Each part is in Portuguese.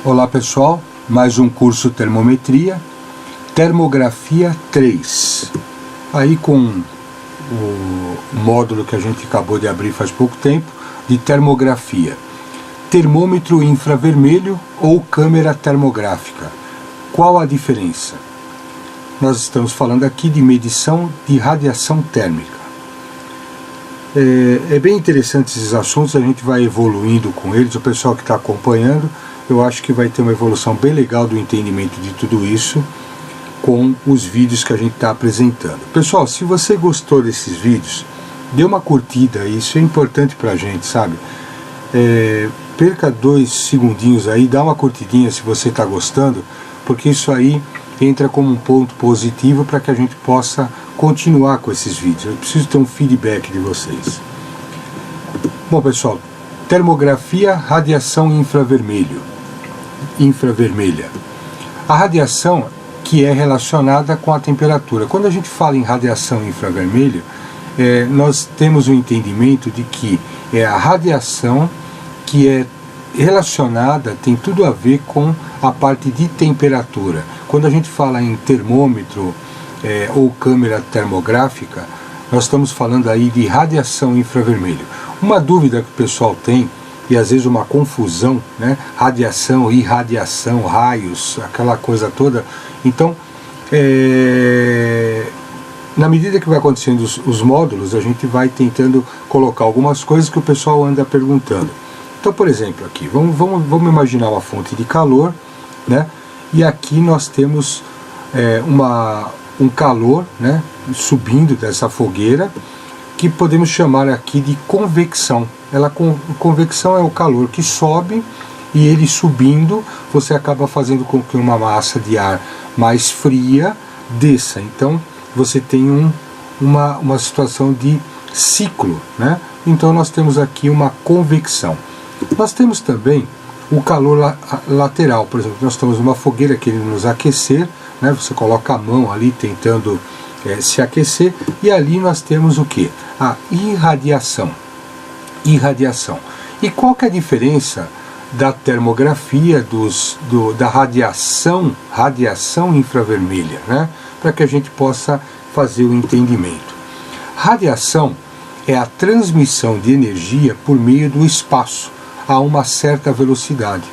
Olá pessoal, mais um curso Termometria, Termografia 3. Aí com o módulo que a gente acabou de abrir faz pouco tempo, de termografia. Termômetro infravermelho ou câmera termográfica. Qual a diferença? Nós estamos falando aqui de medição de radiação térmica. É bem interessante esses assuntos, a gente vai evoluindo com eles, o pessoal que está acompanhando, eu acho que vai ter uma evolução bem legal do entendimento de tudo isso com os vídeos que a gente está apresentando. Pessoal, se você gostou desses vídeos, dê uma curtida, isso é importante para a gente, sabe? Perca 2 segundinhos aí, dá uma curtidinha se você está gostando, porque isso aí entra como um ponto positivo para que a gente possa continuar com esses vídeos. Eu preciso ter um feedback de vocês. Bom pessoal, termografia, radiação infravermelha. A radiação que é relacionada com a temperatura. Quando a gente fala em radiação infravermelho, nós temos o entendimento de que é a radiação que é relacionada, tem tudo a ver com a parte de temperatura. Quando a gente fala em termômetro ou câmera termográfica, nós estamos falando aí de radiação infravermelho. Uma dúvida que o pessoal tem, e às vezes uma confusão, né? Radiação, irradiação, raios, aquela coisa toda. Então, na medida que vai acontecendo os módulos, a gente vai tentando colocar algumas coisas que o pessoal anda perguntando. Então, por exemplo, aqui, vamos imaginar uma fonte de calor, né? E aqui nós temos um calor, né, subindo dessa fogueira, que podemos chamar aqui de convecção. Convecção é o calor que sobe, e ele subindo, você acaba fazendo com que uma massa de ar mais fria desça. Então, você tem uma situação de ciclo, né? Então, nós temos aqui uma convecção. Nós temos também o calor lateral. Por exemplo, nós estamos numa fogueira querendo nos aquecer, né? Você coloca a mão ali tentando se aquecer, e ali nós temos o que? A irradiação. E qual que é a diferença da termografia da radiação infravermelha, né? Para que a gente possa fazer o entendimento. Radiação é a transmissão de energia por meio do espaço a uma certa velocidade.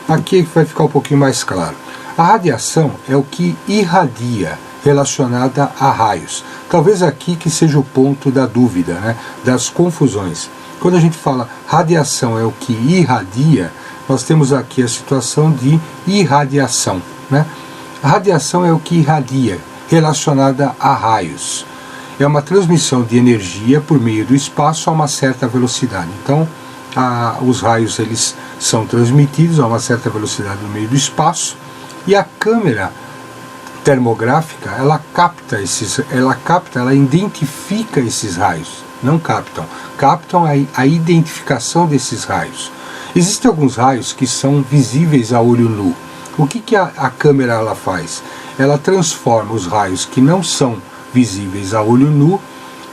Aqui vai ficar um pouquinho mais claro. A radiação é o que irradia, relacionada a raios. Talvez aqui que seja o ponto da dúvida, né? Das confusões. Quando a gente fala radiação é o que irradia, nós temos aqui a situação de irradiação, né? A radiação é o que irradia, relacionada a raios. É uma transmissão de energia por meio do espaço a uma certa velocidade. Então, os raios eles são transmitidos a uma certa velocidade no meio do espaço, e a câmera termográfica, ela identifica esses raios. Não captam a identificação desses raios. Existem alguns raios que são visíveis a olho nu. O que a câmera ela faz? Ela transforma os raios que não são visíveis a olho nu,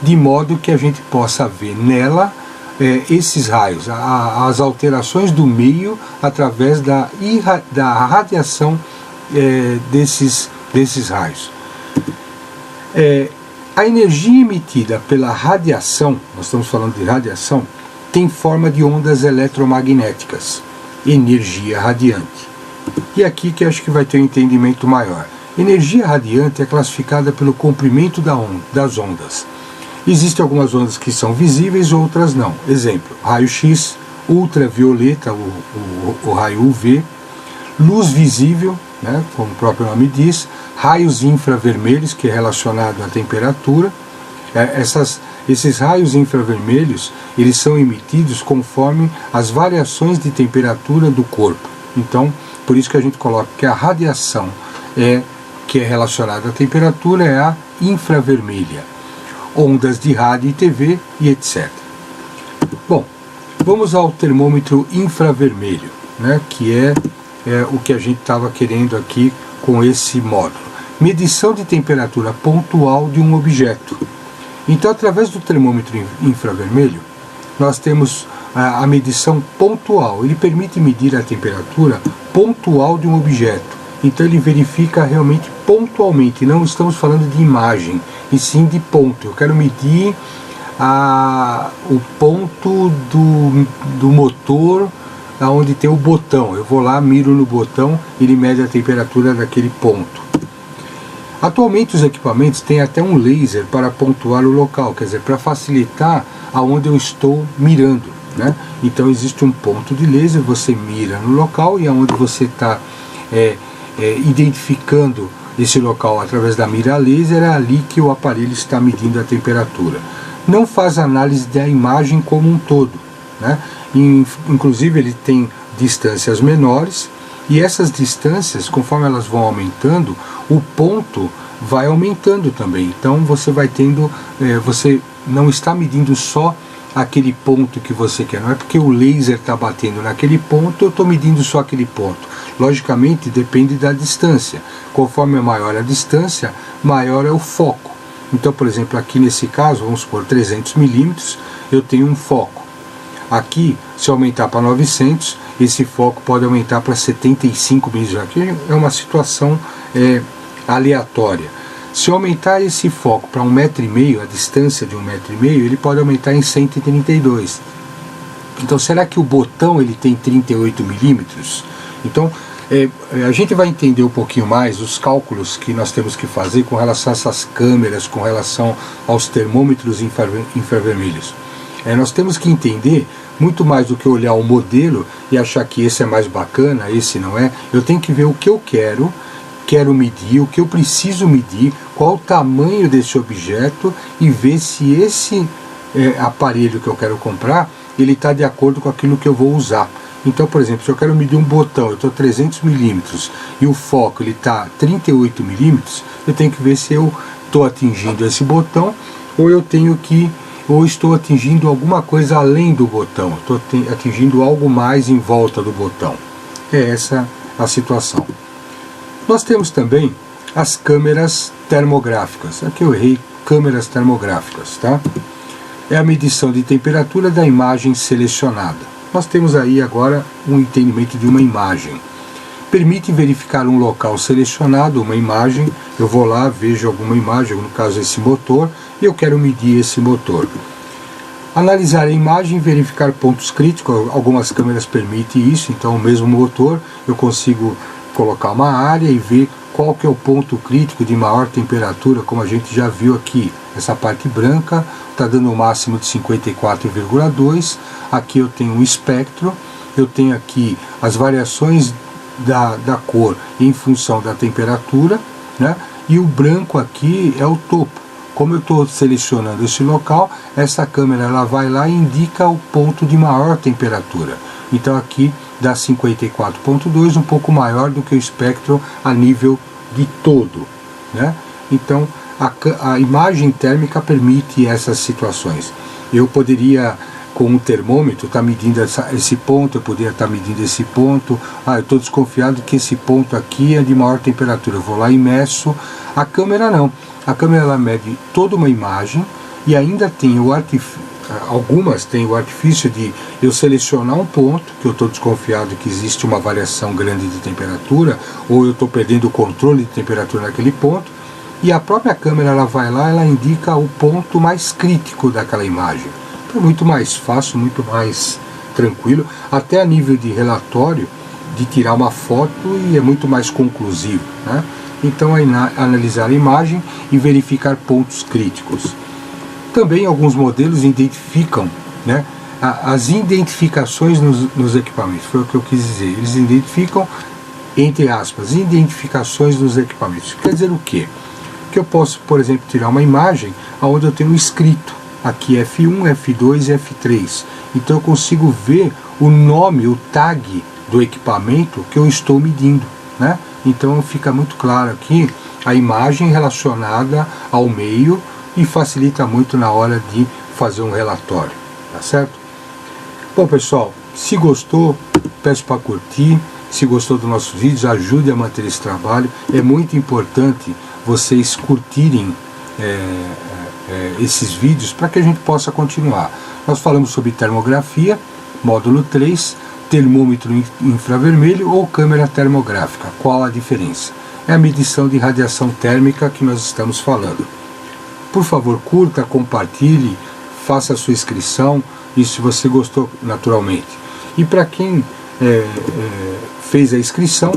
de modo que a gente possa ver nela esses raios, as alterações do meio através da radiação desses raios. A energia emitida pela radiação, nós estamos falando de radiação, tem forma de ondas eletromagnéticas, energia radiante. E aqui que acho que vai ter um entendimento maior. Energia radiante é classificada pelo comprimento das ondas. Existem algumas ondas que são visíveis, outras não. Exemplo, raio-x, ultravioleta, o raio UV, luz visível, né, como o próprio nome diz, raios infravermelhos, que é relacionado à temperatura. Esses raios infravermelhos, eles são emitidos conforme as variações de temperatura do corpo. Então, por isso que a gente coloca que a radiação que é relacionada à temperatura é a infravermelha. Ondas de rádio e TV e etc. Bom, vamos ao termômetro infravermelho, né, que é o que a gente estava querendo aqui com esse módulo. Medição de temperatura pontual de um objeto. Então, através do termômetro infravermelho, nós temos a medição pontual. Ele permite medir a temperatura pontual de um objeto. Então ele verifica realmente pontualmente. Não estamos falando de imagem, e sim de ponto. Eu quero medir o ponto do motor onde tem o botão. Eu vou lá, miro no botão, ele mede a temperatura daquele ponto. Atualmente os equipamentos têm até um laser para pontuar o local, quer dizer, para facilitar aonde eu estou mirando, né? Então existe um ponto de laser, você mira no local, e aonde você está identificando esse local através da mira laser, é ali que o aparelho está medindo a temperatura. Não faz análise da imagem como um todo, né? Inclusive ele tem distâncias menores, e essas distâncias, conforme elas vão aumentando, o ponto vai aumentando também. Então você vai tendo, você não está medindo só aquele ponto que você quer. Não é porque o laser está batendo naquele ponto, eu estou medindo só aquele ponto. Logicamente depende da distância. Conforme é maior a distância, maior é o foco. Então, por exemplo, aqui nesse caso, vamos supor 300 milímetros, eu tenho um foco. Aqui, se eu aumentar para 900, esse foco pode aumentar para 75 milímetros. Aqui é uma situação aleatória. Se eu aumentar esse foco para 1,5 metro, a distância de 1,5 metro, ele pode aumentar em 132. Então, será que o botão ele tem 38 milímetros? Então, a gente vai entender um pouquinho mais os cálculos que nós temos que fazer com relação a essas câmeras, com relação aos termômetros infravermelhos. Nós temos que entender muito mais do que olhar o modelo e achar que esse é mais bacana, esse não é. Eu tenho que ver o que eu quero medir, o que eu preciso medir, qual o tamanho desse objeto, e ver se esse aparelho que eu quero comprar, ele está de acordo com aquilo que eu vou usar. Então, por exemplo, se eu quero medir um botão, eu estou 300 milímetros e o foco está 38 milímetros, eu tenho que ver se eu estou atingindo esse botão, ou estou atingindo alguma coisa além do botão, estou atingindo algo mais em volta do botão. É essa a situação. Nós temos também as câmeras termográficas. Aqui eu errei, câmeras termográficas, tá? É a medição de temperatura da imagem selecionada. Nós temos aí agora um entendimento de uma imagem. Permite verificar um local selecionado, uma imagem. Eu vou lá, vejo alguma imagem, no caso esse motor, e eu quero medir esse motor. Analisar a imagem e verificar pontos críticos. Algumas câmeras permitem isso, então o mesmo motor eu consigo colocar uma área e ver qual que é o ponto crítico de maior temperatura, como a gente já viu aqui. Essa parte branca está dando um máximo de 54,2. Aqui eu tenho um espectro, eu tenho aqui as variações da cor em função da temperatura, né? E o branco aqui é o topo. Como eu estou selecionando esse local, essa câmera ela vai lá e indica o ponto de maior temperatura. Então aqui dá 54,2, um pouco maior do que o espectro a nível de todo, né? Então a imagem térmica permite essas situações. Eu poderia, com um termômetro, estar medindo esse ponto, eu poderia estar medindo esse ponto. Eu estou desconfiado que esse ponto aqui é de maior temperatura, eu vou lá e meço. A câmera não. A câmera ela mede toda uma imagem, e ainda tem algumas têm o artifício de eu selecionar um ponto que eu estou desconfiado que existe uma variação grande de temperatura, ou eu estou perdendo o controle de temperatura naquele ponto, e a própria câmera ela vai lá, ela indica o ponto mais crítico daquela imagem. Então é muito mais fácil, muito mais tranquilo, até a nível de relatório, de tirar uma foto, e é muito mais conclusivo, né? Então analisar a imagem e verificar pontos críticos. Também alguns modelos identificam, né, as identificações nos equipamentos. Foi o que eu quis dizer. Eles identificam, entre aspas, identificações nos equipamentos. Quer dizer o quê? Que eu posso, por exemplo, tirar uma imagem onde eu tenho escrito aqui F1, F2 e F3. Então eu consigo ver o nome, o tag do equipamento que eu estou medindo, né? Então fica muito claro aqui a imagem relacionada ao meio, e facilita muito na hora de fazer um relatório, tá certo? Bom, pessoal, se gostou, peço para curtir. Se gostou dos nossos vídeos, ajude a manter esse trabalho. É muito importante vocês curtirem esses vídeos para que a gente possa continuar. Nós falamos sobre termografia, Módulo 3, termômetro infravermelho ou câmera termográfica. Qual a diferença? É a medição de radiação térmica que nós estamos falando. Por favor, curta, compartilhe, faça a sua inscrição, e se você gostou, naturalmente. E para quem fez a inscrição,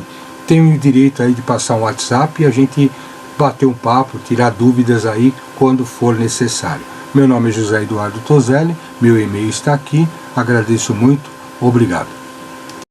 tem o direito aí de passar um WhatsApp e a gente bater um papo, tirar dúvidas aí quando for necessário. Meu nome é José Eduardo Toselli, meu e-mail está aqui, agradeço muito, obrigado.